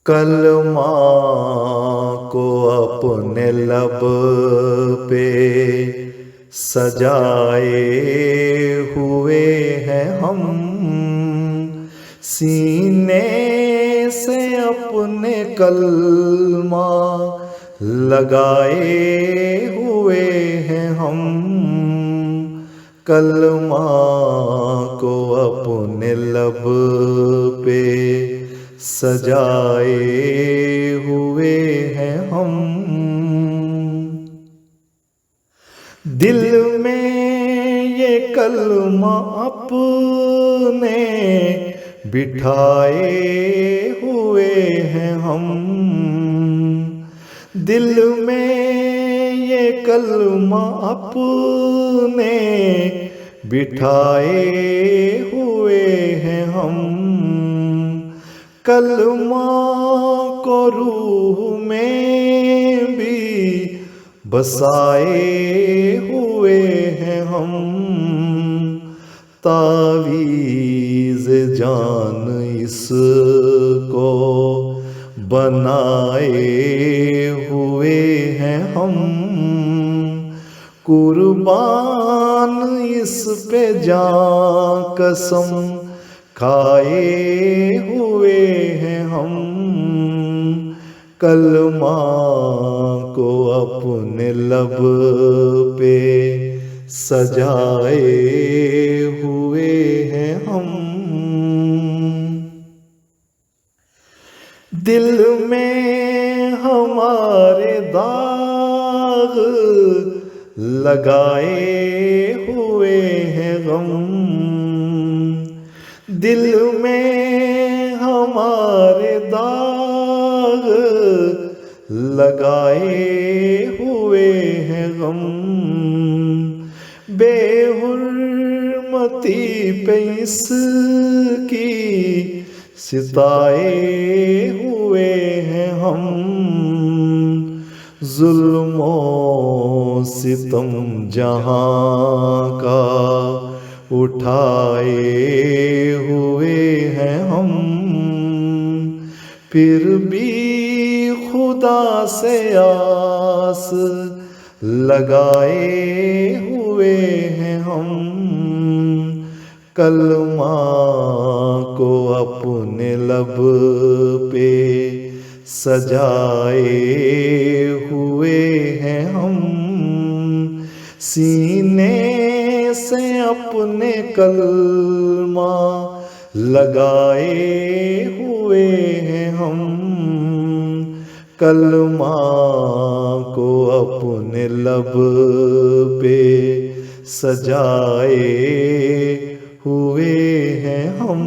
کلمہ کو اپنے لب پہ سجائے ہوئے ہیں ہم، سینے سے اپنے کلمہ لگائے ہوئے ہیں ہم، کلمہ کو اپنے لب پہ سجائے ہوئے ہیں ہم، دل میں یہ کلمہ اپنے بٹھائے ہوئے ہیں ہم، دل میں یہ کلمہ اپنے بٹھائے ہوئے ہیں ہم، کلمہ کو روح میں بھی بسائے ہوئے ہیں ہم، تعویذ جان اس کو بنائے ہوئے ہیں ہم، قربان اس پہ جاں قسم کھائے ہوئے ہیں ہم، کلمہ کو اپنے لب پہ سجائے ہوئے ہیں ہم، دل میں ہمارے داغ لگائے ہوئے ہیں غم، دل میں ہمارے داغ لگائے ہوئے ہیں غم، بے حرمتی پہ اس کی ستائے ہوئے ہیں ہم، ظلم و ستم جہاں کا اٹھائے ہوئے ہیں ہم، پھر بھی خدا سے آس لگائے ہوئے ہیں ہم، کلمہ کو اپنے لب پہ سجائے ہوئے ہیں ہم، سینے سے اپنے کلمہ لگائے ہوئے ہیں ہم، کلمہ کو اپنے لب پہ سجائے ہوئے ہیں ہم۔